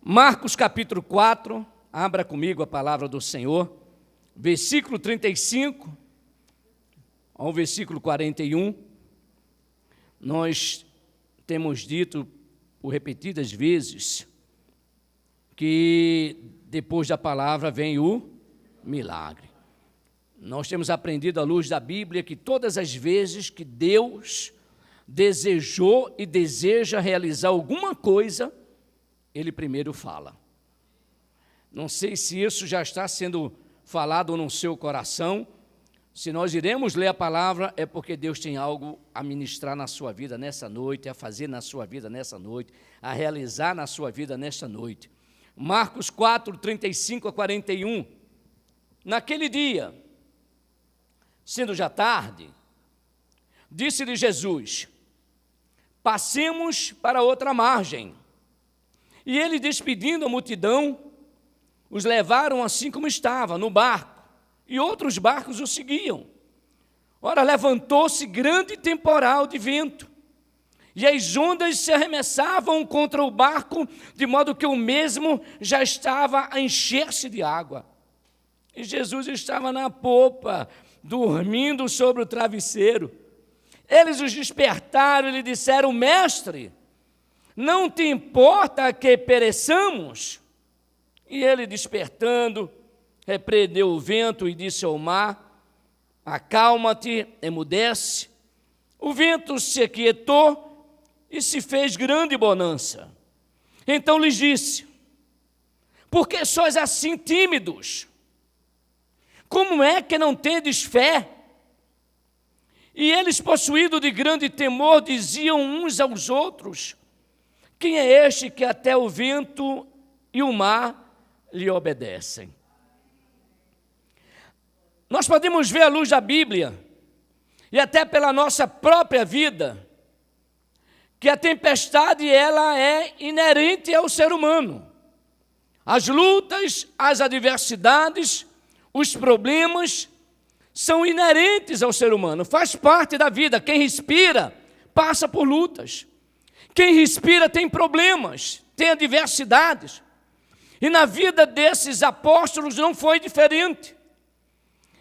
Marcos capítulo 4, abra comigo a palavra do Senhor, versículo 35 ao versículo 41. Nós temos dito por repetidas vezes que depois da palavra vem o milagre. Nós temos aprendido à luz da Bíblia que todas as vezes que Deus desejou e deseja realizar alguma coisa, Ele primeiro fala. Não sei se isso já está sendo falado no seu coração. Se nós iremos ler a palavra, é porque Deus tem algo a ministrar na sua vida nessa noite, a fazer na sua vida nessa noite, a realizar na sua vida nesta noite. Marcos 4, 35 a 41. Naquele dia, sendo já tarde, disse-lhe Jesus: passemos para outra margem. E ele, despedindo a multidão, os levaram assim como estava, no barco, e outros barcos o seguiam. Ora, levantou-se grande temporal de vento, e as ondas se arremessavam contra o barco, de modo que o mesmo já estava a encher-se de água. E Jesus estava na popa, dormindo sobre o travesseiro. Eles os despertaram e lhe disseram: Mestre, não te importa que pereçamos? E ele, despertando, repreendeu o vento e disse ao mar: acalma-te, emudece. O vento se aquietou e se fez grande bonança. Então lhes disse: por que sois assim tímidos? Como é que não tendes fé? E eles, possuídos de grande temor, diziam uns aos outros: quem é este que até o vento e o mar lhe obedecem? Nós podemos ver à luz da Bíblia, e até pela nossa própria vida, que a tempestade ela é inerente ao ser humano. As lutas, as adversidades, os problemas são inerentes ao ser humano, faz parte da vida. Quem respira passa por lutas. Quem respira tem problemas, tem adversidades. E na vida desses apóstolos não foi diferente.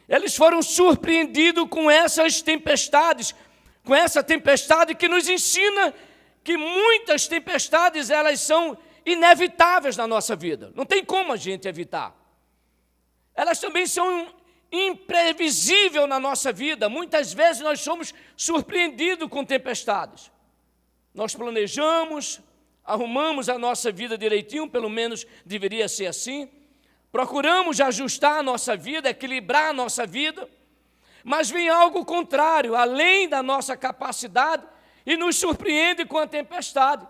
Eles foram surpreendidos com essas tempestades, com essa tempestade que nos ensina que muitas tempestades elas são inevitáveis na nossa vida. Não tem como a gente evitar. Elas também são imprevisíveis na nossa vida. Muitas vezes nós somos surpreendidos com tempestades. Nós planejamos, arrumamos a nossa vida direitinho, pelo menos deveria ser assim. Procuramos ajustar a nossa vida, equilibrar a nossa vida, mas vem algo contrário, além da nossa capacidade, e nos surpreende com a tempestade.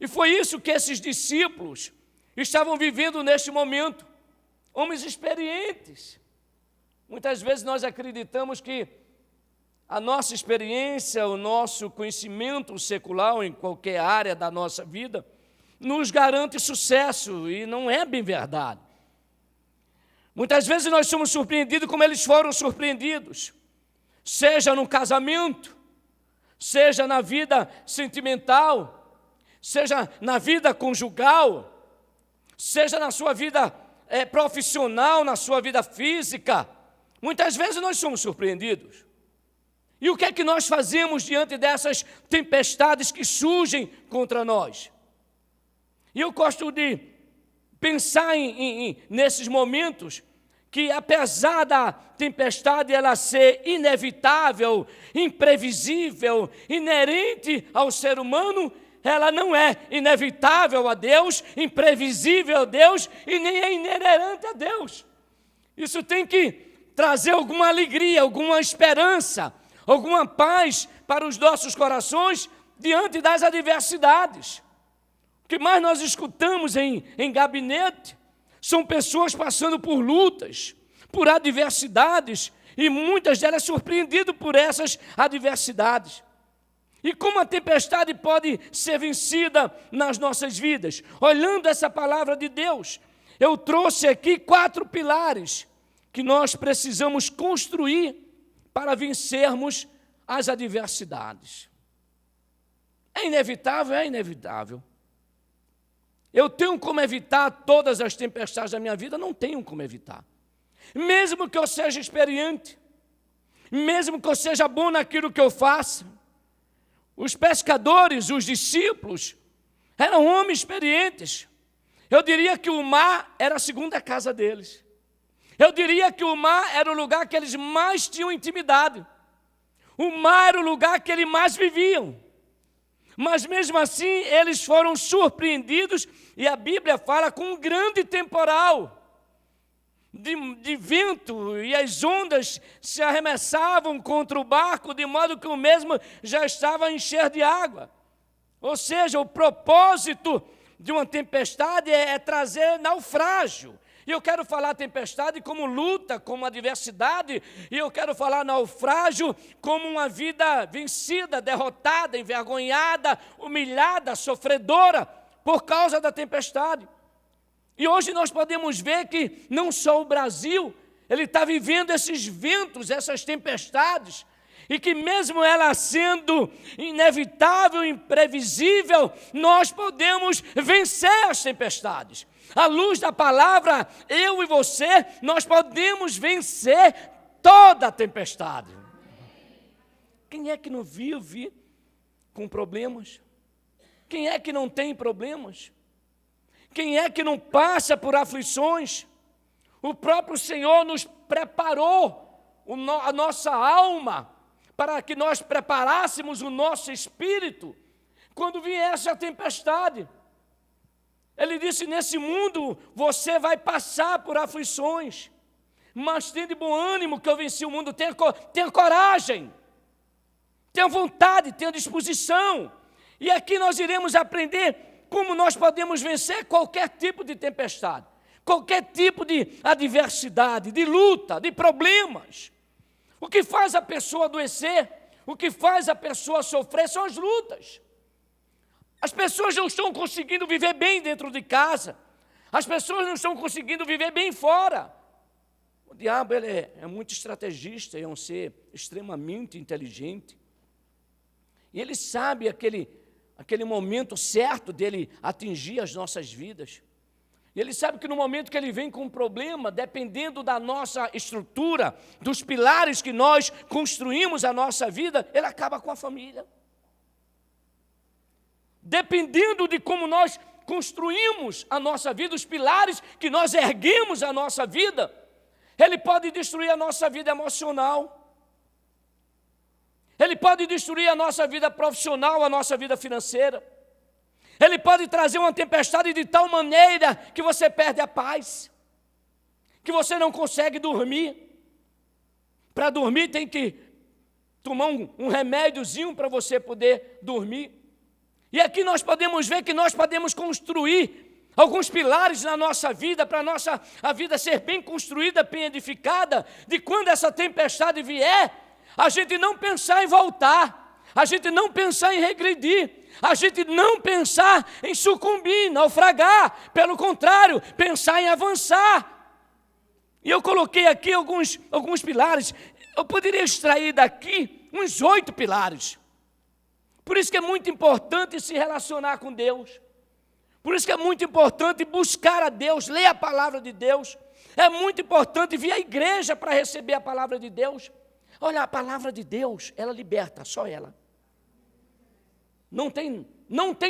E foi isso que esses discípulos estavam vivendo neste momento. Homens experientes. Muitas vezes nós acreditamos que a nossa experiência, o nosso conhecimento secular em qualquer área da nossa vida nos garante sucesso, e não é bem verdade. Muitas vezes nós somos surpreendidos como eles foram surpreendidos, seja no casamento, seja na vida sentimental, seja na vida conjugal, seja na sua vida profissional, na sua vida física. Muitas vezes nós somos surpreendidos. E o que é que nós fazemos diante dessas tempestades que surgem contra nós? E eu gosto de pensar nesses momentos que, apesar da tempestade ela ser inevitável, imprevisível, inerente ao ser humano, ela não é inevitável a Deus, imprevisível a Deus e nem é inerente a Deus. Isso tem que trazer alguma alegria, alguma esperança, alguma paz para os nossos corações diante das adversidades. O que mais nós escutamos em gabinete são pessoas passando por lutas, por adversidades, e muitas delas surpreendidas por essas adversidades. E como a tempestade pode ser vencida nas nossas vidas? Olhando essa palavra de Deus, eu trouxe aqui 4 pilares que nós precisamos construir para vencermos as adversidades. É inevitável? É inevitável. Eu tenho como evitar todas as tempestades da minha vida? Não tenho como evitar. Mesmo que eu seja experiente, mesmo que eu seja bom naquilo que eu faço. Os pescadores, os discípulos, eram homens experientes. Eu diria que o mar era a segunda casa deles. Eu diria que o mar era o lugar que eles mais tinham intimidade. O mar era o lugar que eles mais viviam. Mas mesmo assim, eles foram surpreendidos, e a Bíblia fala com um grande temporal de vento, e as ondas se arremessavam contra o barco, de modo que o mesmo já estava encher de água. Ou seja, o propósito de uma tempestade é trazer naufrágio. E eu quero falar tempestade como luta, como adversidade, e eu quero falar naufrágio como uma vida vencida, derrotada, envergonhada, humilhada, sofredora, por causa da tempestade. E hoje nós podemos ver que não só o Brasil, ele está vivendo esses ventos, essas tempestades, e que mesmo ela sendo inevitável, imprevisível, nós podemos vencer as tempestades. À luz da palavra, eu e você, nós podemos vencer toda a tempestade. Quem é que não vive com problemas? Quem é que não tem problemas? Quem é que não passa por aflições? O próprio Senhor nos preparou a nossa alma para que nós preparássemos o nosso espírito quando viesse a tempestade. Ele disse: nesse mundo você vai passar por aflições, mas tenha de bom ânimo que eu venci o mundo. Tenha coragem, tenha vontade, tenha disposição. E aqui nós iremos aprender como nós podemos vencer qualquer tipo de tempestade, qualquer tipo de adversidade, de luta, de problemas. O que faz a pessoa adoecer, o que faz a pessoa sofrer são as lutas. As pessoas não estão conseguindo viver bem dentro de casa. As pessoas não estão conseguindo viver bem fora. O diabo ele é muito estrategista, é um ser extremamente inteligente. E ele sabe aquele momento certo dele atingir as nossas vidas. E ele sabe que no momento que ele vem com um problema, dependendo da nossa estrutura, dos pilares que nós construímos a nossa vida, ele acaba com a família. Dependendo de como nós construímos a nossa vida, os pilares que nós erguemos a nossa vida, ele pode destruir a nossa vida emocional. Ele pode destruir a nossa vida profissional, a nossa vida financeira. Ele pode trazer uma tempestade de tal maneira que você perde a paz, que você não consegue dormir. Para dormir tem que tomar um remédiozinho para você poder dormir. E aqui nós podemos ver que nós podemos construir alguns pilares na nossa vida, para a vida ser bem construída, bem edificada, de quando essa tempestade vier, a gente não pensar em voltar, a gente não pensar em regredir, a gente não pensar em sucumbir, naufragar, pelo contrário, pensar em avançar. E eu coloquei aqui alguns pilares, eu poderia extrair daqui uns 8 pilares. Por isso que é muito importante se relacionar com Deus, por isso que é muito importante buscar a Deus, ler a palavra de Deus, é muito importante vir à igreja para receber a palavra de Deus. Olha, a palavra de Deus, ela liberta, só ela. Não tem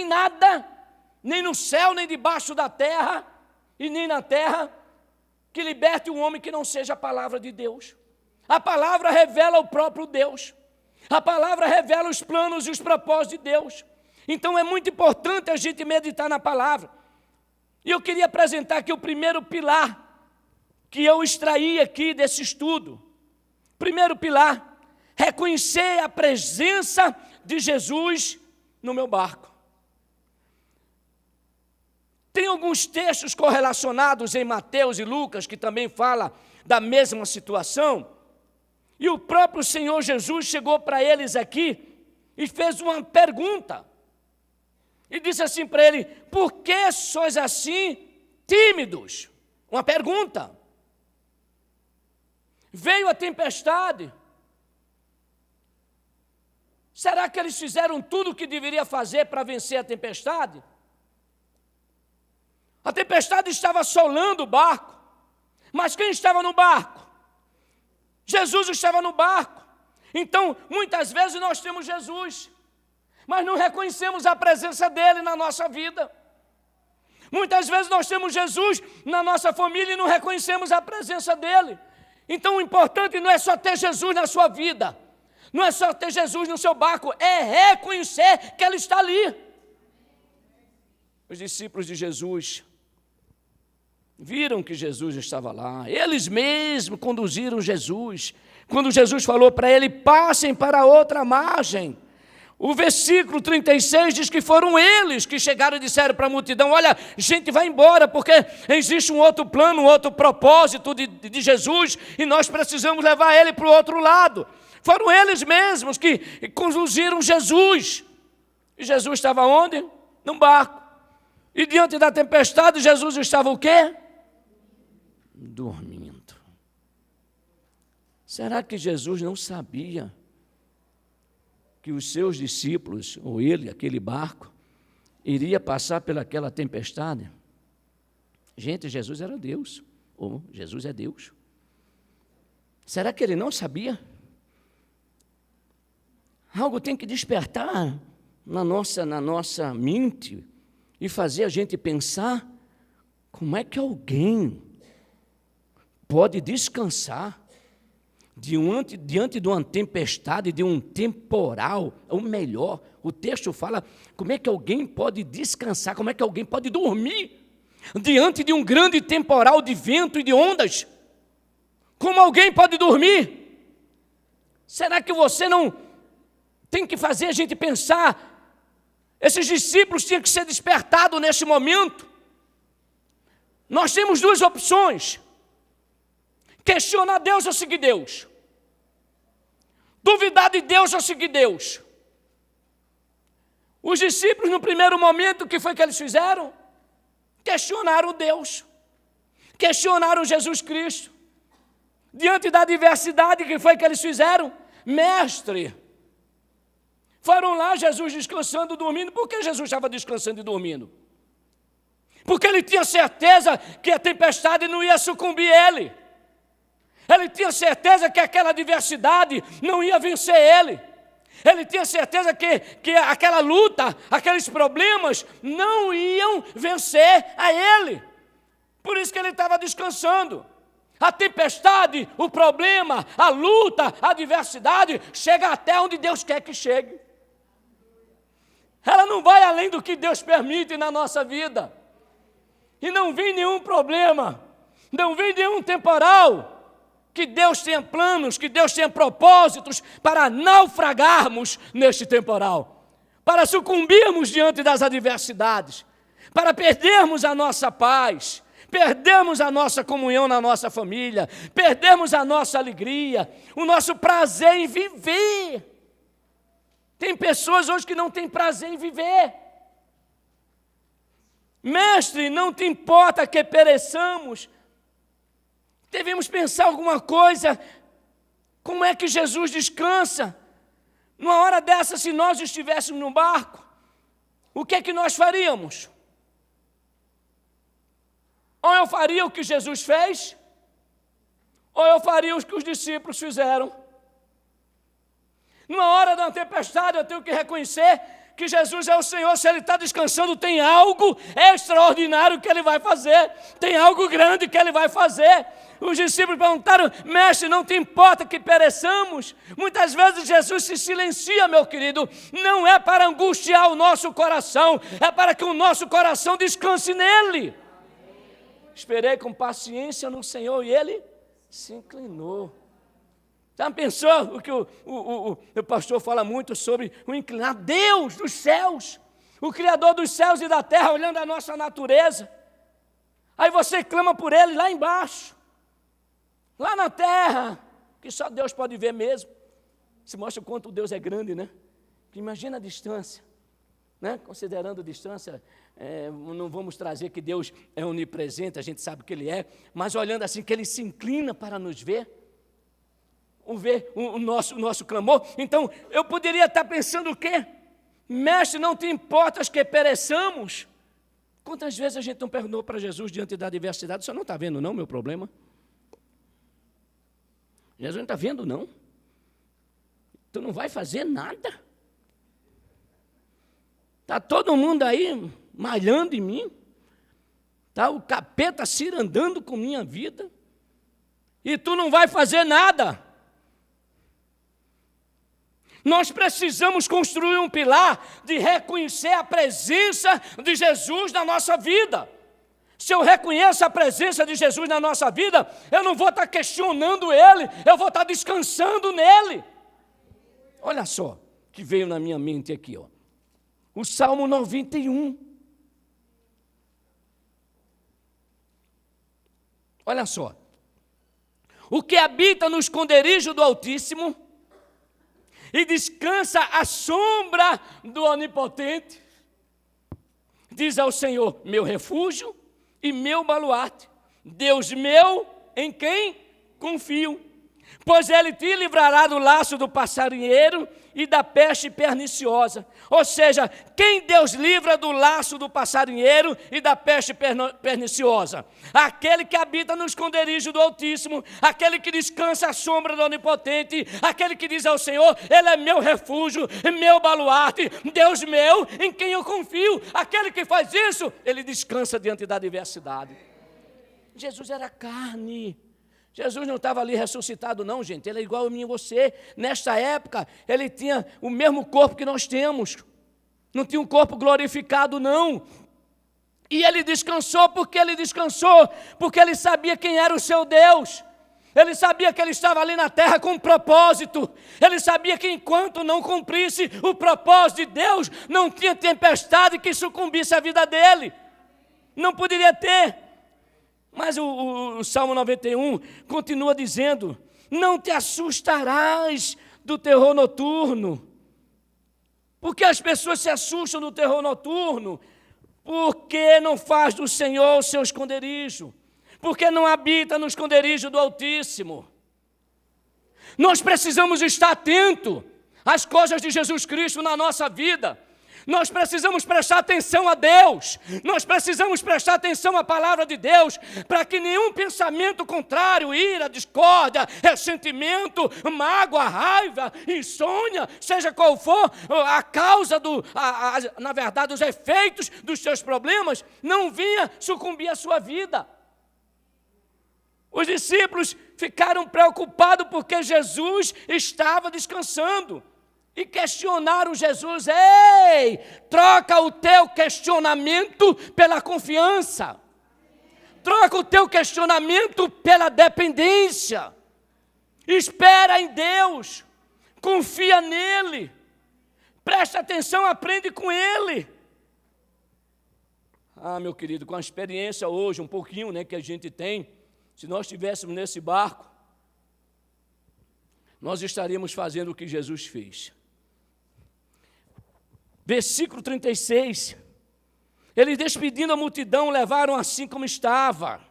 nada, nem no céu, nem debaixo da terra, e nem na terra, que liberte um homem que não seja a palavra de Deus. A palavra revela o próprio Deus. A palavra revela os planos e os propósitos de Deus. Então é muito importante a gente meditar na palavra. E eu queria apresentar aqui o primeiro pilar que eu extraí aqui desse estudo. Primeiro pilar, reconhecer a presença de Jesus no meu barco. Tem alguns textos correlacionados em Mateus e Lucas que também fala da mesma situação. E o próprio Senhor Jesus chegou para eles aqui e fez uma pergunta. E disse assim para ele: por que sois assim tímidos? Uma pergunta. Veio a tempestade. Será que eles fizeram tudo o que deveria fazer para vencer a tempestade? A tempestade estava assolando o barco. Mas quem estava no barco? Jesus estava no barco. Então, muitas vezes nós temos Jesus, mas não reconhecemos a presença dele na nossa vida. Muitas vezes nós temos Jesus na nossa família e não reconhecemos a presença dele. Então o importante não é só ter Jesus na sua vida, não é só ter Jesus no seu barco, é reconhecer que ele está ali. Os discípulos de Jesus viram que Jesus estava lá, eles mesmos conduziram Jesus. Quando Jesus falou para ele, passem para a outra margem, o versículo 36 diz que foram eles que chegaram e disseram para a multidão, olha, gente, vai embora, porque existe um outro plano, um outro propósito de Jesus, e nós precisamos levar ele para o outro lado. Foram eles mesmos que conduziram Jesus. E Jesus estava onde? Num barco. E diante da tempestade, Jesus estava o quê? Dormindo. Será que Jesus não sabia que os seus discípulos, ou ele, aquele barco, iria passar pelaquela tempestade? Gente, Jesus era Deus, ou Jesus é Deus. Será que ele não sabia? Algo tem que despertar na nossa mente e fazer a gente pensar como é que alguém pode descansar diante de uma tempestade, de um temporal, ou melhor, o texto fala como é que alguém pode descansar, como é que alguém pode dormir diante de um grande temporal de vento e de ondas. Como alguém pode dormir? Será que você não tem que fazer a gente pensar? Esses discípulos tinham que ser despertados nesse momento. Nós temos duas opções: questionar Deus ou seguir Deus. Duvidar de Deus ou seguir Deus. Os discípulos, no primeiro momento, o que foi que eles fizeram? Questionaram Deus. Questionaram Jesus Cristo. Diante da adversidade, o que foi que eles fizeram? Mestre. Foram lá, Jesus descansando, dormindo. Por que Jesus estava descansando e dormindo? Porque ele tinha certeza que a tempestade não ia sucumbir ele. Ele tinha certeza que aquela adversidade não ia vencer ele. Ele tinha certeza que aquela luta, aqueles problemas não iam vencer a ele. Por isso que ele estava descansando. A tempestade, o problema, a luta, a adversidade chega até onde Deus quer que chegue. Ela não vai além do que Deus permite na nossa vida. E não vem nenhum problema, não vem nenhum temporal, que Deus tenha planos, que Deus tenha propósitos para naufragarmos neste temporal, para sucumbirmos diante das adversidades, para perdermos a nossa paz, perdermos a nossa comunhão na nossa família, perdermos a nossa alegria, o nosso prazer em viver. Tem pessoas hoje que não têm prazer em viver. Mestre, não te importa que pereçamos. Devemos pensar alguma coisa. Como é que Jesus descansa? Numa hora dessa, se nós estivéssemos no barco, o que é que nós faríamos? Ou eu faria o que Jesus fez, ou eu faria o que os discípulos fizeram. Numa hora da tempestade, eu tenho que reconhecer que Jesus é o Senhor. Se Ele está descansando, tem algo extraordinário que Ele vai fazer, tem algo grande que Ele vai fazer. Os discípulos perguntaram: mestre, não te importa que pereçamos? Muitas vezes Jesus se silencia, meu querido, não é para angustiar o nosso coração, é para que o nosso coração descanse nele. Esperei com paciência no Senhor e Ele se inclinou. Já pensou o que o pastor fala muito sobre o inclinar? Deus dos céus, o Criador dos céus e da terra, olhando a nossa natureza. Aí você clama por Ele lá embaixo, lá na terra, que só Deus pode ver mesmo. Se mostra o quanto Deus é grande, né? Imagina a distância, né? Considerando a distância, não vamos trazer que Deus é onipresente, a gente sabe que Ele é, mas olhando assim, que Ele se inclina para nos ver. Ver o nosso clamor. Então, eu poderia estar pensando o quê? Mestre, não te importas que pereçamos? Quantas vezes a gente não perguntou para Jesus diante da adversidade, você não está vendo não meu problema? Jesus não está vendo não? Tu não vai fazer nada? Está todo mundo aí malhando em mim? Está o capeta cirandando com minha vida? E tu não vai fazer nada? Nós precisamos construir um pilar de reconhecer a presença de Jesus na nossa vida. Se eu reconheço a presença de Jesus na nossa vida, eu não vou estar questionando Ele, eu vou estar descansando nele. Olha só, que veio na minha mente aqui, ó. O Salmo 91. Olha só. O que habita no esconderijo do Altíssimo e descansa à sombra do Onipotente, diz ao Senhor, meu refúgio e meu baluarte, Deus meu, em quem confio. Pois Ele te livrará do laço do passarinheiro e da peste perniciosa. Ou seja, quem Deus livra do laço do passarinheiro e da peste perniciosa? Aquele que habita no esconderijo do Altíssimo, aquele que descansa à sombra do Onipotente, aquele que diz ao Senhor, Ele é meu refúgio, meu baluarte, Deus meu, em quem eu confio. Aquele que faz isso, ele descansa diante da adversidade. Jesus era carne. Jesus não estava ali ressuscitado não, gente, ele é igual a mim e você. Nesta época, ele tinha o mesmo corpo que nós temos, não tinha um corpo glorificado não. E ele descansou, porque ele sabia quem era o seu Deus. Ele sabia que ele estava ali na terra com um propósito. Ele sabia que enquanto não cumprisse o propósito de Deus, não tinha tempestade que sucumbisse à vida dele. Não poderia ter. Mas o Salmo 91 continua dizendo, não te assustarás do terror noturno. Por que as pessoas se assustam do terror noturno? Porque não faz do Senhor o seu esconderijo. Porque não habita no esconderijo do Altíssimo. Nós precisamos estar atentos às coisas de Jesus Cristo na nossa vida. Nós precisamos prestar atenção a Deus, nós precisamos prestar atenção à palavra de Deus, para que nenhum pensamento contrário, ira, discórdia, ressentimento, mágoa, raiva, insônia, seja qual for a causa, na verdade, os efeitos dos seus problemas, não venha sucumbir à sua vida. Os discípulos ficaram preocupados porque Jesus estava descansando. E questionaram Jesus, ei, troca o teu questionamento pela confiança. Troca o teu questionamento pela dependência. Espera em Deus, confia nele, presta atenção, aprende com ele. Ah, meu querido, com a experiência hoje, um pouquinho, né, que a gente tem, se nós estivéssemos nesse barco, nós estaríamos fazendo o que Jesus fez. Versículo 36, eles despedindo a multidão, levaram assim como estava.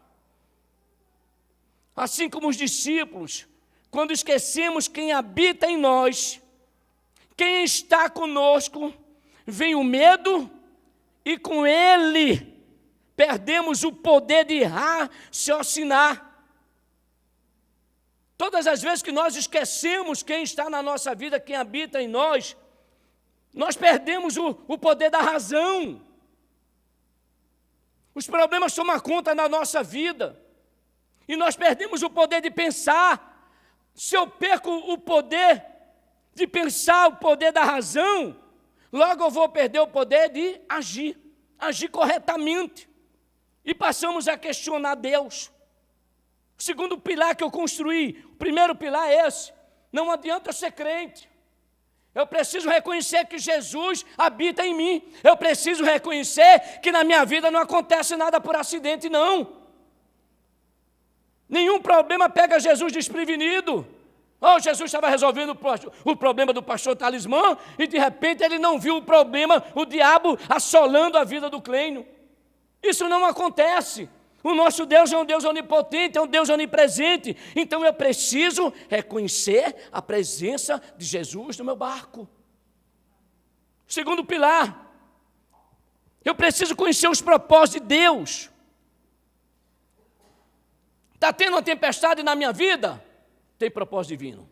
Assim como os discípulos, quando esquecemos quem habita em nós, quem está conosco, vem o medo e com ele perdemos o poder de raciocinar. Todas as vezes que nós esquecemos quem está na nossa vida, quem habita em nós perdemos o poder da razão. Os problemas tomam conta da nossa vida. E nós perdemos o poder de pensar. Se eu perco o poder de pensar, o poder da razão, logo eu vou perder o poder de agir corretamente. E passamos a questionar Deus. O segundo pilar que eu construí, o primeiro pilar é esse. Não adianta eu ser crente. Eu preciso reconhecer que Jesus habita em mim. Eu preciso reconhecer que na minha vida não acontece nada por acidente, não. Nenhum problema pega Jesus desprevenido. Jesus estava resolvendo o problema do pastor Talismã e de repente ele não viu o problema, o diabo assolando a vida do Clênio. Isso não acontece. O nosso Deus é um Deus onipotente, é um Deus onipresente. Então eu preciso reconhecer a presença de Jesus no meu barco. Segundo pilar, Eu preciso conhecer os propósitos de Deus. Está tendo uma tempestade na minha vida? Tem propósito divino.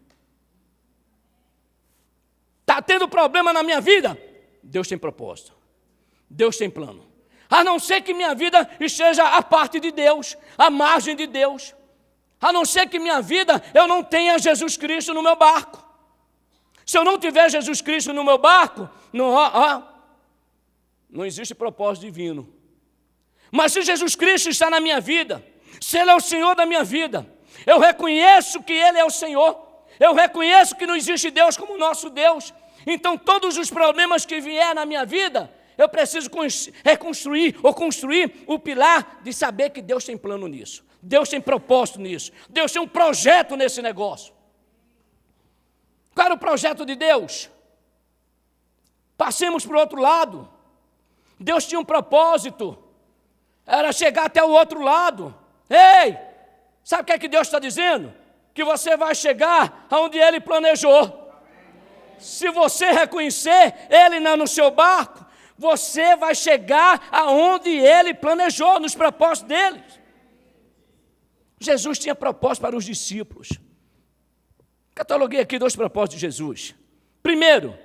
Está tendo problema na minha vida? Deus tem propósito. Deus tem plano. A não ser que minha vida esteja à parte de Deus, à margem de Deus. A não ser que minha vida, eu não tenha Jesus Cristo no meu barco. Se eu não tiver Jesus Cristo no meu barco, não existe propósito divino. Mas se Jesus Cristo está na minha vida, se Ele é o Senhor da minha vida, eu reconheço que Ele é o Senhor, eu reconheço que não existe Deus como nosso Deus, então todos os problemas que vier na minha vida, eu preciso reconstruir ou construir o pilar de saber que Deus tem plano nisso, Deus tem propósito nisso, Deus tem um projeto nesse negócio. Qual era o projeto de Deus? Passemos para o outro lado. Deus tinha um propósito, era chegar até o outro lado. Ei, sabe o que é que Deus está dizendo? Que você vai chegar aonde Ele planejou. Se você reconhecer Ele no seu barco, você vai chegar aonde Ele planejou, nos propósitos dele. Jesus tinha propósito para os discípulos. Cataloguei aqui 2 propósitos de Jesus. Primeiro,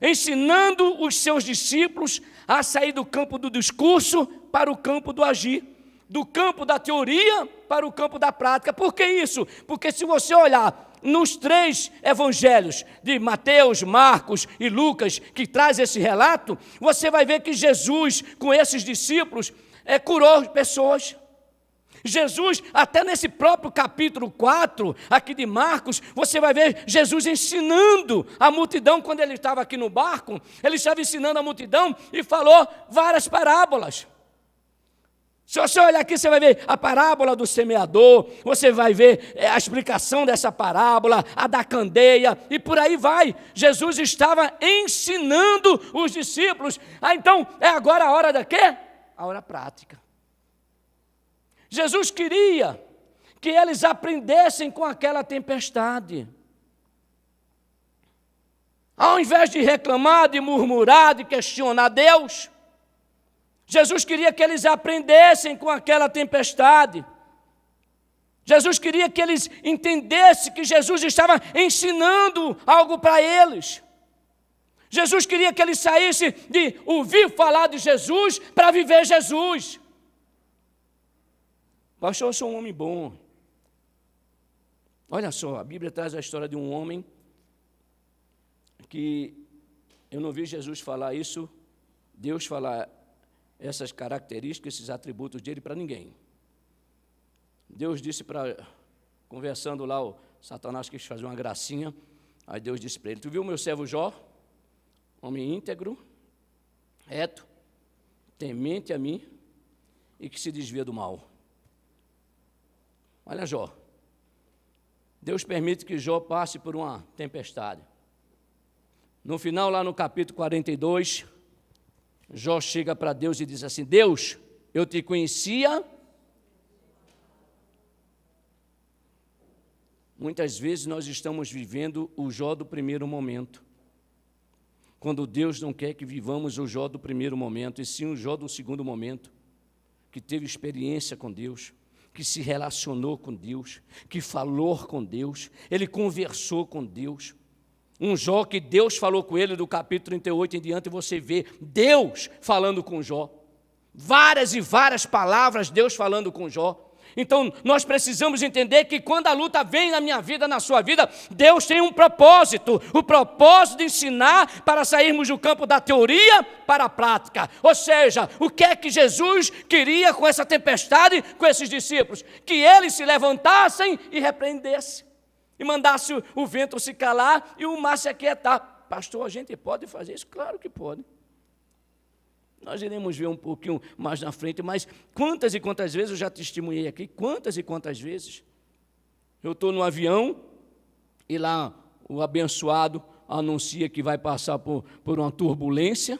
ensinando os seus discípulos a sair do campo do discurso para o campo do agir, do campo da teoria para o campo da prática. Por que isso? Porque se você olhar nos 3 evangelhos de Mateus, Marcos e Lucas, que traz esse relato, você vai ver que Jesus, com esses discípulos, curou pessoas. Jesus, até nesse próprio capítulo 4, aqui de Marcos, você vai ver Jesus ensinando a multidão, quando ele estava aqui no barco, ele estava ensinando a multidão e falou várias parábolas. Se você olhar aqui, você vai ver a parábola do semeador, você vai ver a explicação dessa parábola, a da candeia, e por aí vai. Jesus estava ensinando os discípulos. Então, é agora a hora da quê? A hora prática. Jesus queria que eles aprendessem com aquela tempestade. Ao invés de reclamar, de murmurar, de questionar Deus, Jesus queria que eles aprendessem com aquela tempestade. Jesus queria que eles entendessem que Jesus estava ensinando algo para eles. Jesus queria que eles saíssem de ouvir falar de Jesus para viver Jesus. Pastor, eu sou um homem bom. Olha só, a Bíblia traz a história de um homem que eu não vi Jesus falar isso, Deus falar essas características, esses atributos dele para ninguém. Deus disse conversando lá, o Satanás quis fazer uma gracinha, aí Deus disse para ele: tu viu o meu servo Jó? Homem íntegro, reto, temente a mim e que se desvia do mal. Olha Jó, Deus permite que Jó passe por uma tempestade. No final, lá no capítulo 42, Jó chega para Deus e diz assim: Deus, eu te conhecia. Muitas vezes nós estamos vivendo o Jó do primeiro momento, quando Deus não quer que vivamos o Jó do primeiro momento, e sim o Jó do segundo momento, que teve experiência com Deus, que se relacionou com Deus, que falou com Deus, ele conversou com Deus. Um Jó que Deus falou com ele, do capítulo 38 em diante, você vê Deus falando com Jó. Várias e várias palavras Deus falando com Jó. Então, nós precisamos entender que quando a luta vem na minha vida, na sua vida, Deus tem um propósito, o propósito de ensinar para sairmos do campo da teoria para a prática. Ou seja, o que é que Jesus queria com essa tempestade, com esses discípulos? Que eles se levantassem e repreendessem, e mandasse o vento se calar e o mar se aquietar. Pastor, a gente pode fazer isso? Claro que pode. Nós iremos ver um pouquinho mais na frente, mas quantas e quantas vezes, eu já testemunhei aqui, quantas e quantas vezes, eu estou no avião e lá o abençoado anuncia que vai passar por uma turbulência,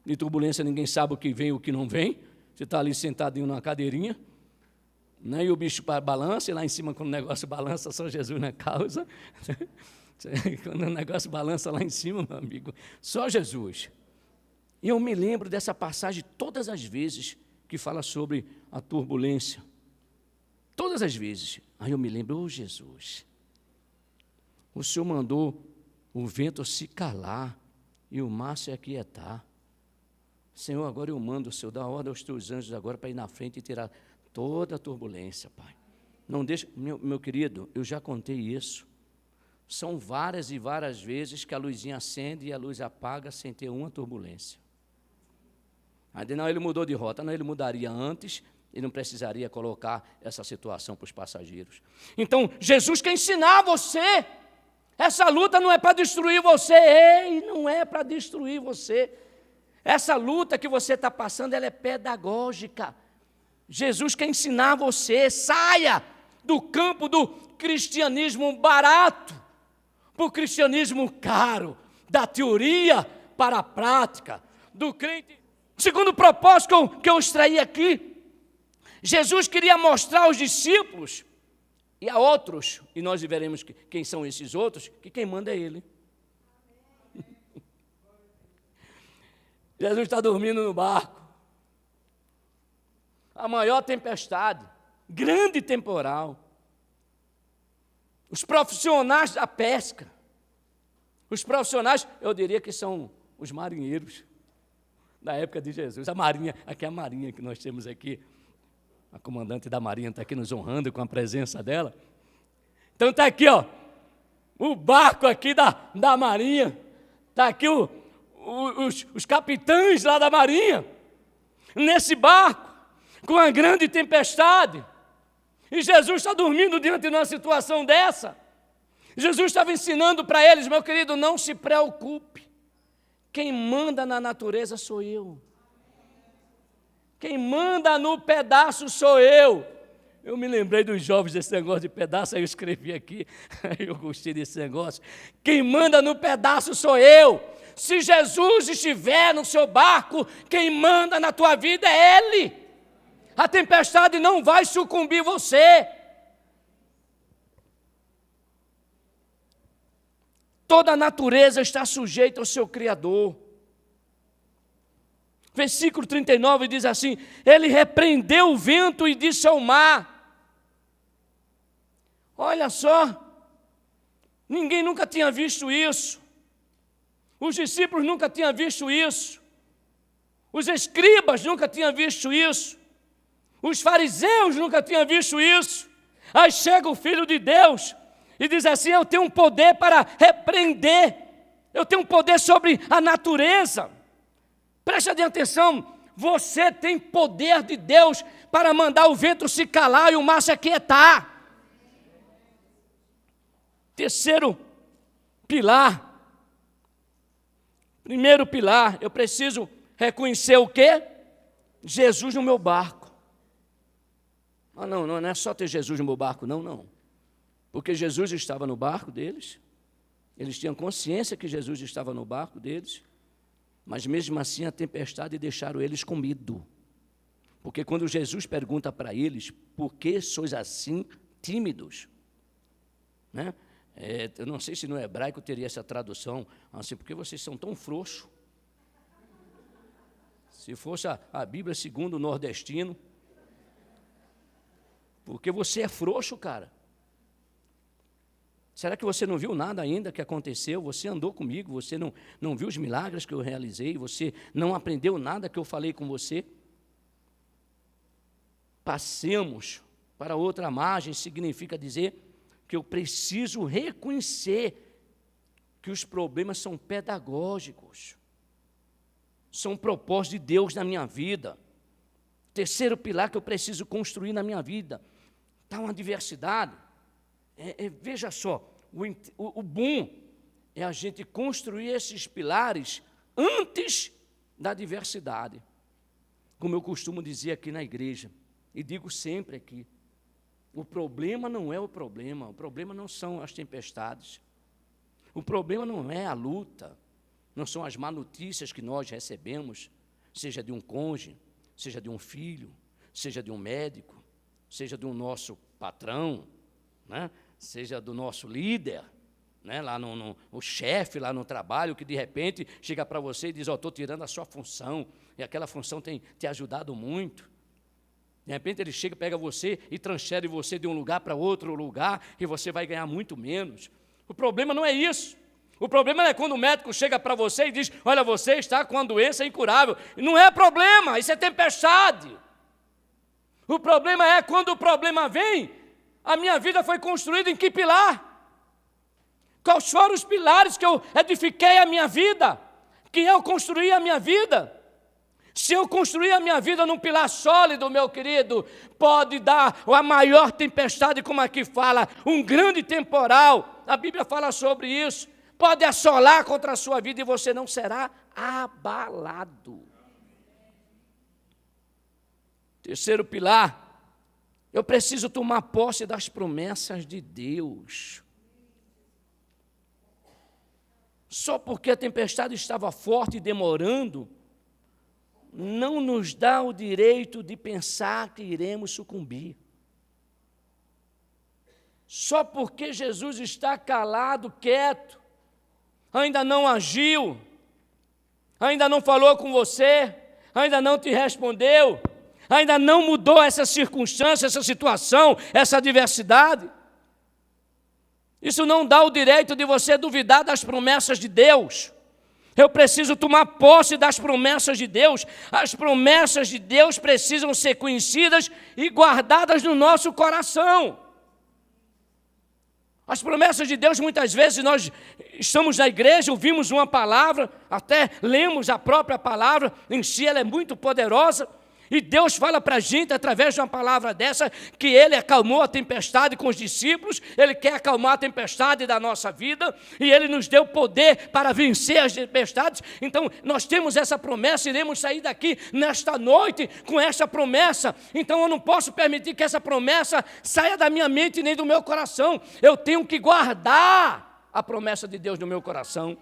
e turbulência ninguém sabe o que vem e o que não vem, você está ali sentadinho numa cadeirinha, né, e o bicho balança, e lá em cima quando o negócio balança, só Jesus na causa, quando o negócio balança lá em cima, meu amigo, só Jesus. E eu me lembro dessa passagem todas as vezes que fala sobre a turbulência. Todas as vezes. Aí eu me lembro, Jesus, o Senhor mandou o vento se calar e o mar se aquietar. Senhor, agora eu mando, Senhor, dá ordem aos teus anjos agora para ir na frente e tirar toda a turbulência, Pai. Não deixa, meu querido, eu já contei isso. São várias e várias vezes que a luzinha acende e a luz apaga sem ter uma turbulência. Aí não, ele mudou de rota, não, ele mudaria antes, ele não precisaria colocar essa situação para os passageiros. Então, Jesus quer ensinar você. Essa luta não é para destruir você, ei, não é para destruir você. Essa luta que você está passando, ela é pedagógica. Jesus quer ensinar você, saia do campo do cristianismo barato para o cristianismo caro, da teoria para a prática, do crente. Segundo propósito que eu extraí aqui, Jesus queria mostrar aos discípulos e a outros, e nós veremos quem são esses outros, que quem manda é Ele. Jesus está dormindo no barco. A maior tempestade, grande temporal. Os profissionais da pesca. Os profissionais, eu diria que são os marinheiros da época de Jesus. A marinha, aqui é a marinha que nós temos aqui. A comandante da marinha está aqui nos honrando com a presença dela. Então está aqui, ó, o barco aqui da marinha. Está aqui os capitães lá da marinha. Nesse barco, com a grande tempestade. E Jesus está dormindo diante de uma situação dessa. Jesus estava ensinando para eles, meu querido, não se preocupe. Quem manda na natureza sou eu. Quem manda no pedaço sou eu. Eu me lembrei dos jovens desse negócio de pedaço, aí eu escrevi aqui, eu gostei desse negócio. Quem manda no pedaço sou eu. Se Jesus estiver no seu barco, quem manda na tua vida é Ele. A tempestade não vai sucumbir você. Toda a natureza está sujeita ao seu Criador. Versículo 39 diz assim: Ele repreendeu o vento e disse ao mar. Olha só, ninguém nunca tinha visto isso. Os discípulos nunca tinham visto isso. Os escribas nunca tinham visto isso. Os fariseus nunca tinham visto isso. Aí chega o Filho de Deus e diz assim: eu tenho um poder para repreender. Eu tenho um poder sobre a natureza. Preste atenção, você tem poder de Deus para mandar o vento se calar e o mar se aquietar. Terceiro pilar. Primeiro pilar, eu preciso reconhecer o quê? Jesus no meu barco. Ah, não é só ter Jesus no meu barco, não. Porque Jesus estava no barco deles, eles tinham consciência que Jesus estava no barco deles, mas mesmo assim a tempestade deixaram eles com medo. Porque quando Jesus pergunta para eles, por que sois assim tímidos? Né? Eu não sei se no hebraico teria essa tradução, assim, porque vocês são tão frouxos. Se fosse a Bíblia segundo o nordestino, porque você é frouxo, cara. Será que você não viu nada ainda que aconteceu? Você andou comigo, você não viu os milagres que eu realizei, você não aprendeu nada que eu falei com você? Passemos para outra margem, significa dizer que eu preciso reconhecer que os problemas são pedagógicos, são propósitos de Deus na minha vida. Terceiro pilar que eu preciso construir na minha vida, está uma diversidade. Veja só, o bom é a gente construir esses pilares antes da diversidade. Como eu costumo dizer aqui na igreja, e digo sempre aqui, o problema não é o problema não são as tempestades, o problema não é a luta, não são as má notícias que nós recebemos, seja de um cônjuge, seja de um filho, seja de um médico, seja do nosso patrão, né? Seja do nosso líder. né, lá o chefe lá no trabalho, que de repente chega para você e diz, estou tirando a sua função, e aquela função tem te ajudado muito. De repente ele chega, pega você e transfere você de um lugar para outro lugar, e você vai ganhar muito menos. O problema não é isso. O problema é quando o médico chega para você e diz, olha, você está com uma doença incurável. Não é problema, isso é tempestade. O problema é quando o problema vem, a minha vida foi construída em que pilar? Quais foram os pilares que eu edifiquei a minha vida? Que eu construí a minha vida? Se eu construir a minha vida num pilar sólido, meu querido, pode dar a maior tempestade, como aqui fala, um grande temporal. A Bíblia fala sobre isso. Pode assolar contra a sua vida e você não será abalado. Terceiro pilar, eu preciso tomar posse das promessas de Deus. Só porque a tempestade estava forte e demorando, não nos dá o direito de pensar que iremos sucumbir. Só porque Jesus está calado, quieto, ainda não agiu, ainda não falou com você, ainda não te respondeu, ainda não mudou essa circunstância, essa situação, essa adversidade. Isso não dá o direito de você duvidar das promessas de Deus. Eu preciso tomar posse das promessas de Deus. As promessas de Deus precisam ser conhecidas e guardadas no nosso coração. As promessas de Deus, muitas vezes, nós estamos na igreja, ouvimos uma palavra, até lemos a própria palavra, em si ela é muito poderosa, e Deus fala para a gente, através de uma palavra dessa, que Ele acalmou a tempestade com os discípulos, Ele quer acalmar a tempestade da nossa vida, e Ele nos deu poder para vencer as tempestades. Então, nós temos essa promessa, iremos sair daqui nesta noite com essa promessa. Então, eu não posso permitir que essa promessa saia da minha mente nem do meu coração. Eu tenho que guardar a promessa de Deus no meu coração.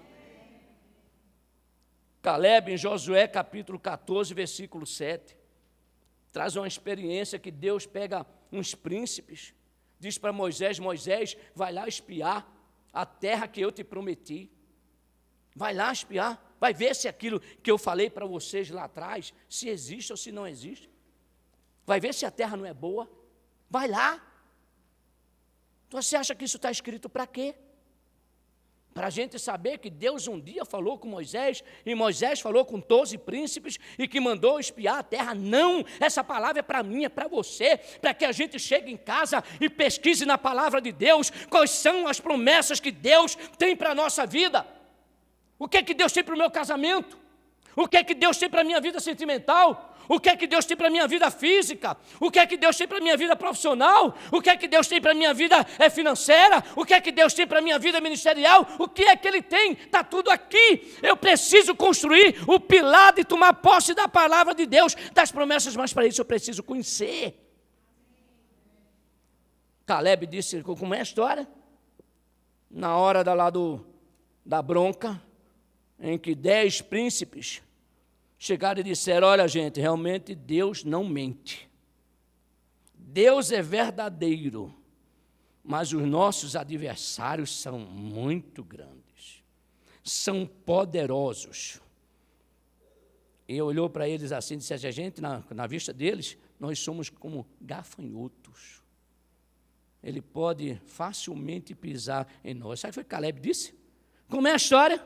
Caleb, em Josué, capítulo 14, versículo 7. Traz uma experiência que Deus pega uns príncipes, diz para Moisés, Moisés, vai lá espiar a terra que eu te prometi. Vai lá espiar, vai ver se aquilo que eu falei para vocês lá atrás, se existe ou se não existe. Vai ver se a terra não é boa. Vai lá. Então, você acha que isso está escrito para quê? Para a gente saber que Deus um dia falou com Moisés, e Moisés falou com 12 príncipes, e que mandou espiar a terra. Não, essa palavra é para mim, é para você, para que a gente chegue em casa e pesquise na palavra de Deus, quais são as promessas que Deus tem para a nossa vida. O que é que Deus tem para o meu casamento? O que é que Deus tem para a minha vida sentimental? O que é que Deus tem para a minha vida física? O que é que Deus tem para a minha vida profissional? O que é que Deus tem para a minha vida financeira? O que é que Deus tem para a minha vida ministerial? O que é que Ele tem? Está tudo aqui. Eu preciso construir o pilar de tomar posse da palavra de Deus, das promessas, mas para isso eu preciso conhecer. Caleb disse, como é a história? Na hora da bronca, em que 10 príncipes chegaram e disseram, olha gente, realmente Deus não mente. Deus é verdadeiro, mas os nossos adversários são muito grandes, são poderosos. E olhou para eles assim e disse, a gente, na vista deles, nós somos como gafanhotos. Ele pode facilmente pisar em nós. Sabe o que Caleb disse? Como é a história?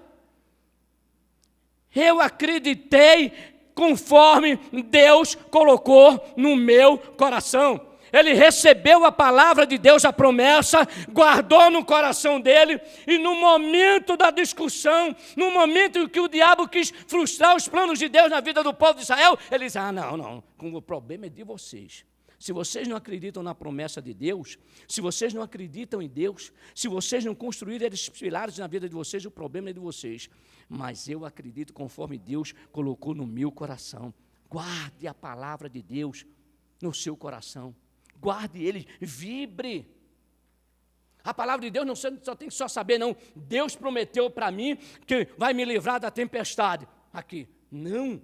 Eu acreditei conforme Deus colocou no meu coração. Ele recebeu a palavra de Deus, a promessa, guardou no coração dele, e no momento da discussão, no momento em que o diabo quis frustrar os planos de Deus na vida do povo de Israel, ele disse, não, o problema é de vocês. Se vocês não acreditam na promessa de Deus, se vocês não acreditam em Deus, se vocês não construírem esses pilares na vida de vocês, o problema é de vocês. Mas eu acredito conforme Deus colocou no meu coração. Guarde a palavra de Deus no seu coração. Guarde ele, vibre. A palavra de Deus não só tem que só saber, não. Deus prometeu para mim que vai me livrar da tempestade. Aqui, não.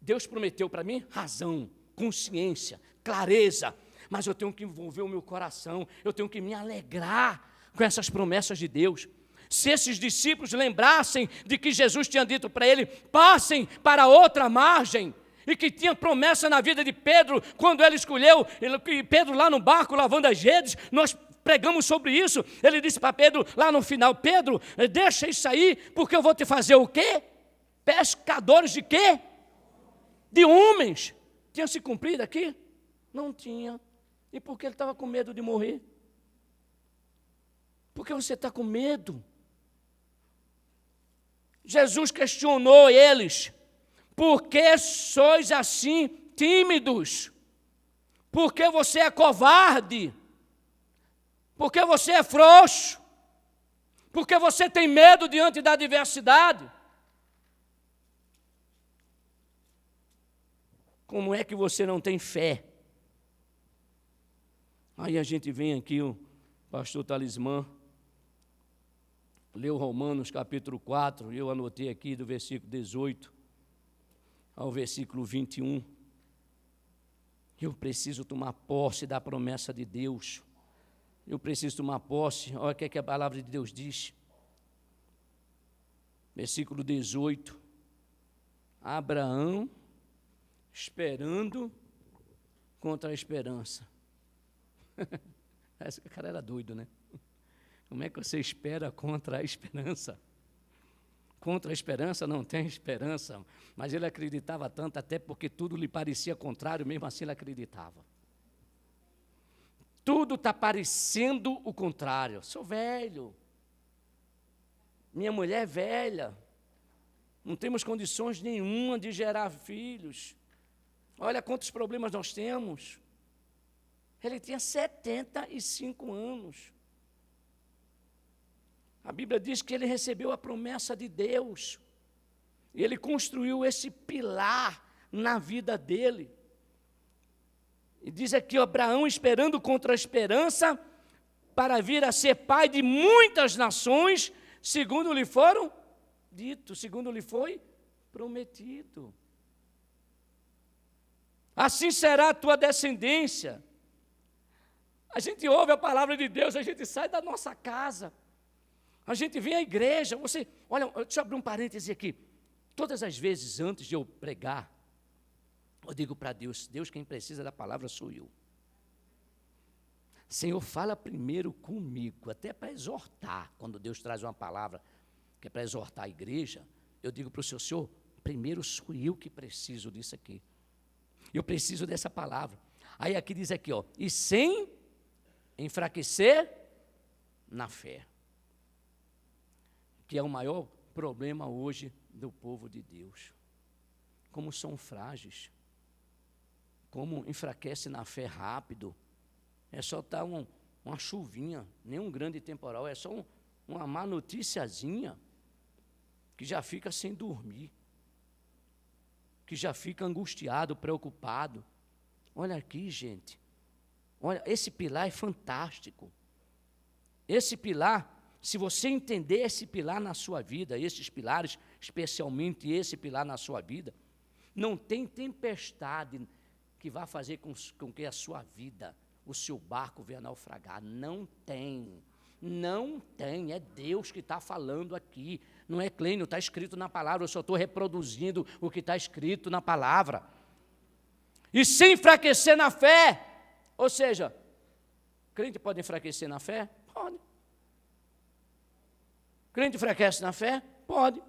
Deus prometeu para mim razão, consciência, clareza, mas eu tenho que envolver o meu coração, eu tenho que me alegrar com essas promessas de Deus. Se esses discípulos lembrassem de que Jesus tinha dito para ele, passem para outra margem, e que tinha promessa na vida de Pedro, quando ele escolheu, e Pedro lá no barco lavando as redes, nós pregamos sobre isso. Ele disse para Pedro lá no final, Pedro, deixa isso aí, porque eu vou te fazer o quê? Pescadores de quê? De homens. Tinha se cumprido aqui? Não tinha. E por que ele estava com medo de morrer? Por que você está com medo? Jesus questionou eles, por que sois assim tímidos? Por que você é covarde? Por que você é frouxo? Por que você tem medo diante da adversidade? Como é que você não tem fé? Aí a gente vem aqui, o pastor Talismã leu Romanos capítulo 4, eu anotei aqui do versículo 18 ao versículo 21. Eu preciso tomar posse da promessa de Deus. Eu preciso tomar posse. Olha o que a palavra de Deus diz. Versículo 18. Abraão esperando contra a esperança. Esse cara era doido, né? Como é que você espera contra a esperança? Contra a esperança não tem esperança. Mas ele acreditava tanto, até porque tudo lhe parecia contrário, mesmo assim ele acreditava. Tudo está parecendo o contrário. Sou velho. Minha mulher é velha. Não temos condições nenhuma de gerar filhos. Olha quantos problemas nós temos. Ele tinha 75 anos. A Bíblia diz que ele recebeu a promessa de Deus. E ele construiu esse pilar na vida dele. E diz aqui, Abraão esperando contra a esperança, para vir a ser pai de muitas nações, segundo lhe foram dito, segundo lhe foi prometido. Assim será a tua descendência. A gente ouve a palavra de Deus, a gente sai da nossa casa, a gente vem à igreja, olha, deixa eu abrir um parêntese aqui. Todas as vezes antes de eu pregar, eu digo para Deus, Deus, quem precisa da palavra sou eu. Senhor, fala primeiro comigo, até para exortar. Quando Deus traz uma palavra que é para exortar a igreja, eu digo para o Senhor, primeiro sou eu que preciso disso aqui. Eu preciso dessa palavra. Aí aqui diz aqui, ó, e sem enfraquecer na fé. Que é o maior problema hoje do povo de Deus. Como são frágeis. Como enfraquece na fé rápido. É só estar uma chuvinha, nem um grande temporal, é só uma má noticiazinha, que já fica sem dormir, que já fica angustiado, preocupado. Olha aqui, gente, olha, esse pilar é fantástico. Esse pilar, se você entender esse pilar na sua vida, esses pilares, especialmente esse pilar na sua vida, não tem tempestade que vá fazer com que a sua vida, o seu barco venha naufragar. Não tem, não tem, é Deus que está falando aqui, não é Clênio, está escrito na palavra, eu só estou reproduzindo o que está escrito na palavra. E sem enfraquecer na fé, ou seja, crente pode enfraquecer na fé? Pode. Crente enfraquece na fé? Pode.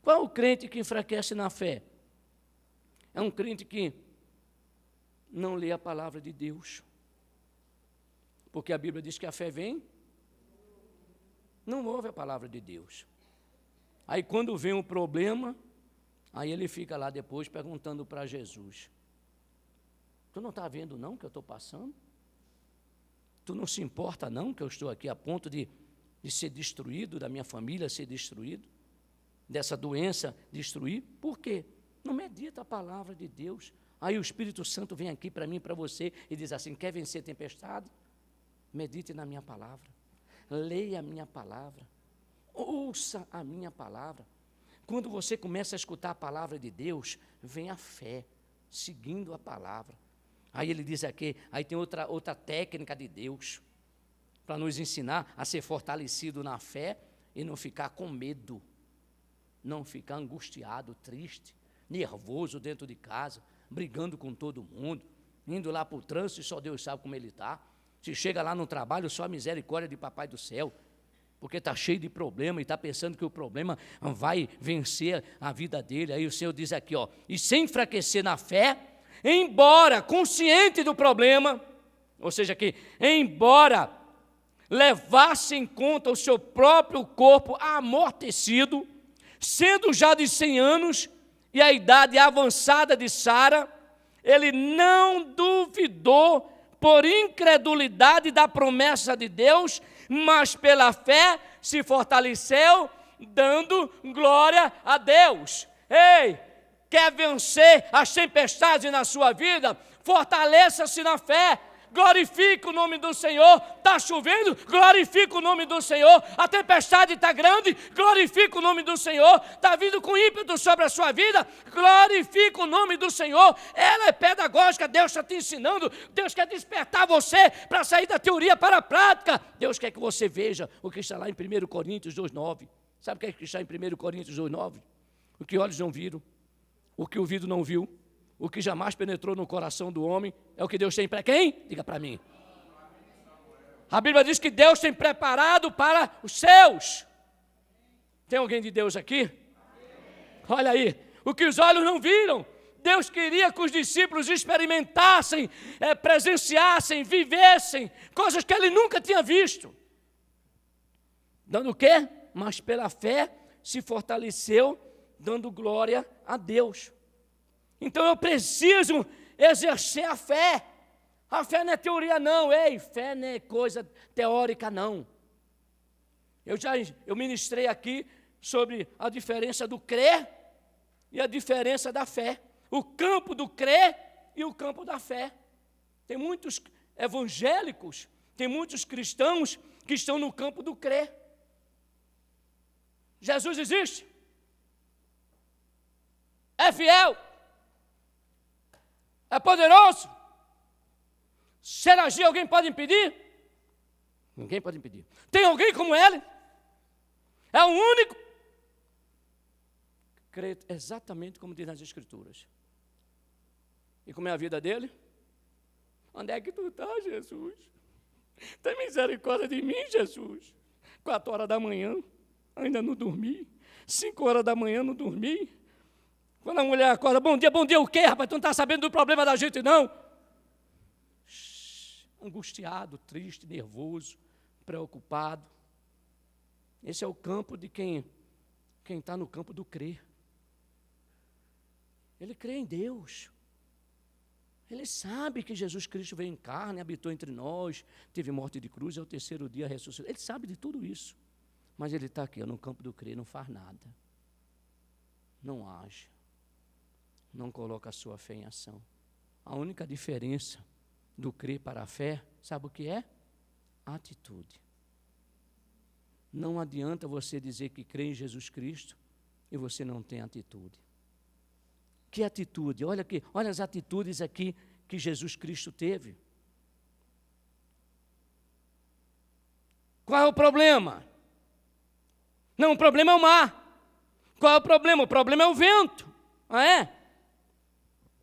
Qual o crente que enfraquece na fé? É um crente que não lê a palavra de Deus. Porque a Bíblia diz que a fé vem, não ouve a palavra de Deus. Aí quando vem um problema, aí ele fica lá depois perguntando para Jesus, tu não está vendo não que eu estou passando? Tu não se importa não que eu estou aqui a ponto de ser destruído, da minha família ser destruído, dessa doença destruir? Por quê? Não medita a palavra de Deus. Aí o Espírito Santo vem aqui para mim e para você e diz assim, quer vencer tempestade? Medite na minha palavra, leia a minha palavra, ouça a minha palavra. Quando você começa a escutar a palavra de Deus, vem a fé, seguindo a palavra. Aí ele diz aqui, aí tem outra técnica de Deus. para nos ensinar a ser fortalecido na fé e não ficar com medo, não ficar angustiado, triste, nervoso dentro de casa, brigando com todo mundo, indo lá para o trânsito e só Deus sabe como ele está. Se chega lá no trabalho, só a misericórdia de Papai do Céu, porque está cheio de problema e está pensando que o problema vai vencer a vida dele. Aí o Senhor diz aqui, ó, e sem enfraquecer na fé, embora consciente do problema, ou seja, que embora levasse em conta o seu próprio corpo amortecido, sendo já de 100 anos e a idade avançada de Sara, ele não duvidou por incredulidade da promessa de Deus, mas pela fé se fortaleceu, dando glória a Deus. Ei, quer vencer as tempestades na sua vida? Fortaleça-se na fé. Glorifique o nome do Senhor. Está chovendo? Glorifique o nome do Senhor. A tempestade está grande? Glorifique o nome do Senhor. Está vindo com ímpeto sobre a sua vida? Glorifique o nome do Senhor. Ela é pedagógica, Deus está te ensinando. Deus quer despertar você para sair da teoria para a prática. Deus quer que você veja o que está lá em 1 Coríntios 2,9. Sabe o que está em 1 Coríntios 2,9? O que olhos não viram, o que o ouvido não viu, o que jamais penetrou no coração do homem, é o que Deus tem para quem? Diga para mim. A Bíblia diz que Deus tem preparado para os seus. Tem alguém de Deus aqui? Olha aí, o que os olhos não viram, Deus queria que os discípulos experimentassem, presenciassem, vivessem, coisas que ele nunca tinha visto. Dando o quê? Mas pela fé se fortaleceu, dando glória a Deus. Então eu preciso exercer a fé. A fé não é teoria não, fé não é coisa teórica não. Eu ministrei aqui sobre a diferença do crer e a diferença da fé. O campo do crer e o campo da fé. Tem muitos evangélicos, tem muitos cristãos que estão no campo do crer. Jesus existe. É fiel. É poderoso. Se ele agir, alguém pode impedir? Ninguém pode impedir. Tem alguém como ele? É o único. Crê exatamente como diz nas Escrituras. E como é a vida dele? Onde é que tu está, Jesus? Tem misericórdia de mim, Jesus. 4 horas da manhã, ainda não dormi. 5 horas da manhã, não dormi. Quando a mulher acorda, bom dia o quê, rapaz? Tu não está sabendo do problema da gente, não? Angustiado, triste, nervoso, preocupado. Esse é o campo de quem está no campo do crer. Ele crê em Deus. Ele sabe que Jesus Cristo veio em carne, habitou entre nós, teve morte de cruz, ao 3º dia ressuscitou. Ele sabe de tudo isso. Mas ele está aqui, no campo do crer, não faz nada. Não age. Não coloca a sua fé em ação. A única diferença do crer para a fé, sabe o que é? A atitude. Não adianta você dizer que crê em Jesus Cristo e você não tem atitude. Que atitude? Olha aqui, olha as atitudes aqui que Jesus Cristo teve. Qual é o problema? Não, o problema é o mar. Qual é o problema? O problema é o vento. Ah, é?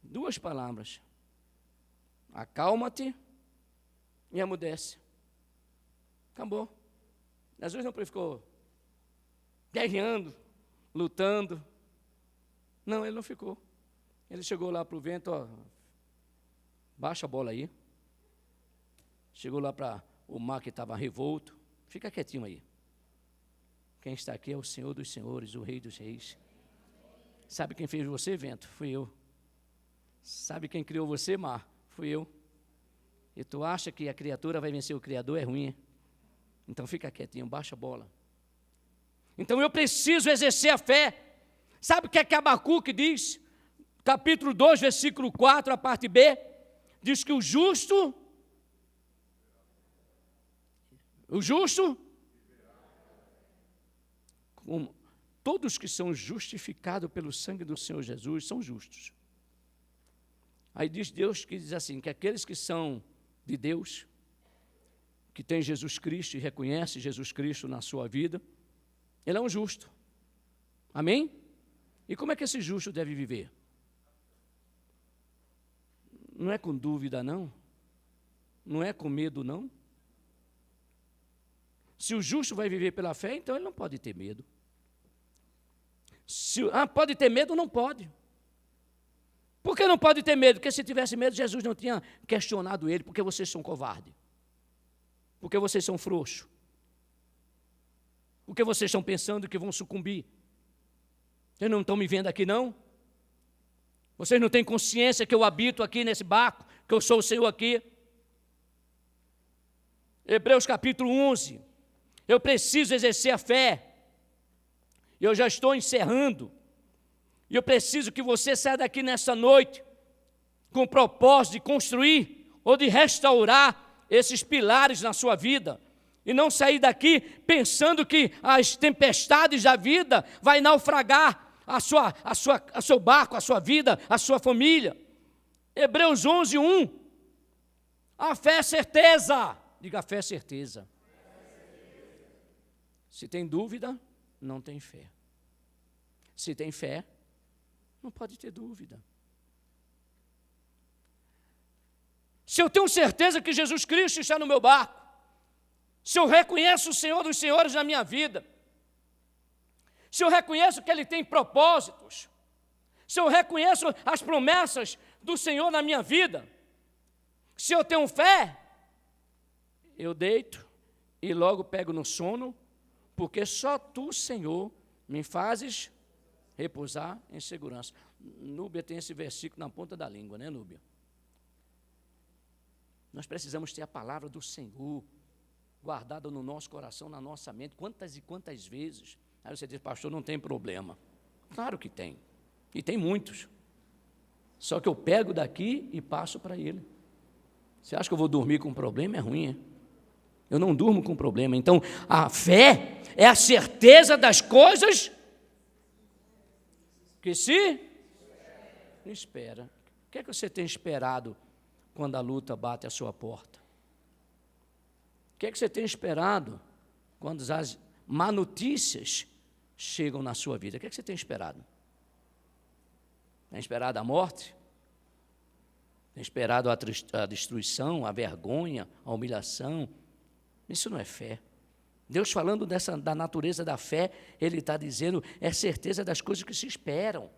2 palavras. Acalma-te e amudece. Acabou. Jesus não ficou guerreando, lutando. Não, ele não ficou. Ele chegou lá para o vento, ó, baixa a bola aí. Chegou lá para o mar que estava revolto. Fica quietinho aí. Quem está aqui é o Senhor dos senhores, o Rei dos reis. Sabe quem fez você, vento? Fui eu. Sabe quem criou você, mar? Fui eu. E tu acha que a criatura vai vencer o Criador? É ruim, hein? Então fica quietinho, baixa a bola. Então eu preciso exercer a fé. Sabe o que é que Abacuque diz? Capítulo 2, versículo 4, a parte B, diz que o justo, como todos que são justificados pelo sangue do Senhor Jesus, são justos. Aí diz Deus que diz assim, que aqueles que são de Deus que tem Jesus Cristo e reconhece Jesus Cristo na sua vida, ele é um justo. Amém? E como é que esse justo deve viver? Não é com dúvida, não? Não é com medo, não? Se o justo vai viver pela fé, então ele não pode ter medo. Pode ter medo? Não pode. Por que não pode ter medo? Porque se tivesse medo, Jesus não tinha questionado ele, porque vocês são covardes. Porque vocês são frouxos. Porque vocês estão pensando que vão sucumbir. Vocês não estão me vendo aqui, não? Vocês não têm consciência que eu habito aqui nesse barco, que eu sou o Senhor aqui? Hebreus capítulo 11. Eu preciso exercer a fé. Eu já estou encerrando. E eu preciso que você saia daqui nessa noite com o propósito de construir ou de restaurar esses pilares na sua vida. E não sair daqui pensando que as tempestades da vida vai naufragar a seu barco, a sua vida, a sua família. Hebreus 11, 1. A fé é certeza. Diga, a fé é certeza. Se tem dúvida, não tem fé. Se tem fé, não pode ter dúvida. Se eu tenho certeza que Jesus Cristo está no meu barco, se eu reconheço o Senhor dos Senhores na minha vida, se eu reconheço que Ele tem propósitos, se eu reconheço as promessas do Senhor na minha vida, se eu tenho fé, eu deito e logo pego no sono, porque só Tu, Senhor, me fazes repousar em segurança. Núbia tem esse versículo na ponta da língua, né, Núbia? Nós precisamos ter a palavra do Senhor guardada no nosso coração, na nossa mente, quantas e quantas vezes. Aí você diz, pastor, não tem problema. Claro que tem, e tem muitos. Só que eu pego daqui e passo para ele. Você acha que eu vou dormir com problema? É ruim, hein? Eu não durmo com problema. Então, a fé é a certeza das coisas que se espera. O que é que você tem esperado quando a luta bate à sua porta? O que é que você tem esperado quando as má notícias chegam na sua vida? O que é que você tem esperado? Tem esperado a morte? Tem esperado a destruição, a vergonha, a humilhação? Isso não é fé. Deus falando da natureza da fé, Ele está dizendo, é certeza das coisas que se esperam.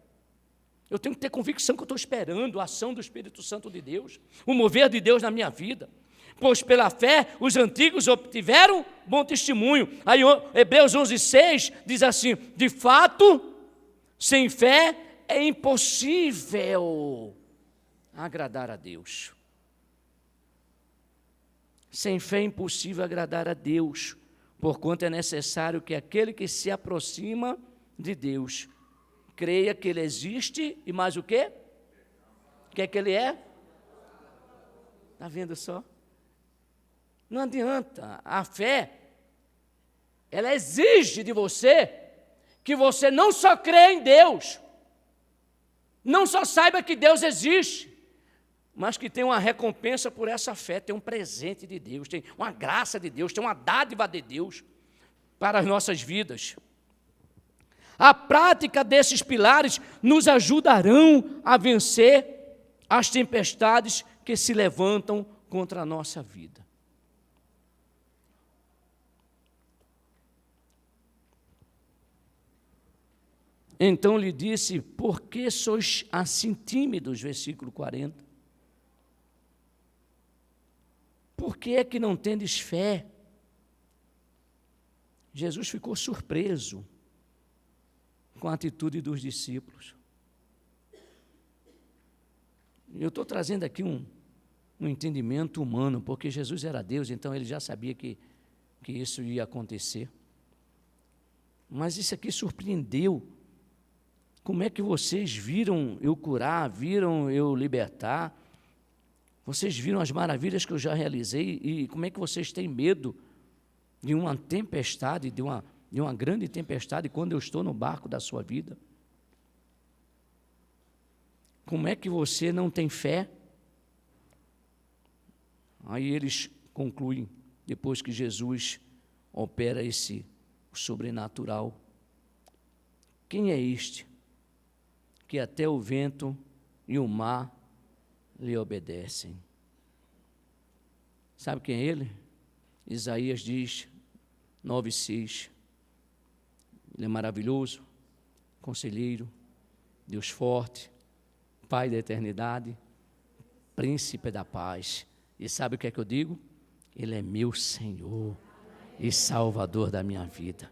Eu tenho que ter convicção que eu estou esperando a ação do Espírito Santo de Deus, o mover de Deus na minha vida. Pois pela fé os antigos obtiveram bom testemunho. Aí Hebreus 11:6 diz assim, de fato, sem fé é impossível agradar a Deus. Sem fé é impossível agradar a Deus, porquanto é necessário que aquele que se aproxima de Deus creia que Ele existe e mais o quê? O que é que Ele é? Está vendo só? Não adianta, a fé, ela exige de você que você não só crê em Deus, não só saiba que Deus existe, mas que tem uma recompensa por essa fé, tem um presente de Deus, tem uma graça de Deus, tem uma dádiva de Deus para as nossas vidas. A prática desses pilares nos ajudarão a vencer as tempestades que se levantam contra a nossa vida. Então lhe disse, por que sois assim tímidos? Versículo 40. Por que é que não tendes fé? Jesus ficou surpreso com a atitude dos discípulos. Eu estou trazendo aqui um entendimento humano, porque Jesus era Deus, então ele já sabia que isso ia acontecer. Mas isso aqui surpreendeu. Como é que vocês viram eu curar, viram eu libertar? Vocês viram as maravilhas que eu já realizei e como é que vocês têm medo de uma tempestade, de uma grande tempestade quando eu estou no barco da sua vida? Como é que você não tem fé? Aí eles concluem, depois que Jesus opera esse sobrenatural. Quem é este que até o vento e o mar lhe obedecem? Sabe quem é ele? Isaías diz, 9:6, ele é maravilhoso, conselheiro, Deus forte, Pai da eternidade, príncipe da paz. E sabe o que é que eu digo? Ele é meu Senhor e Salvador da minha vida.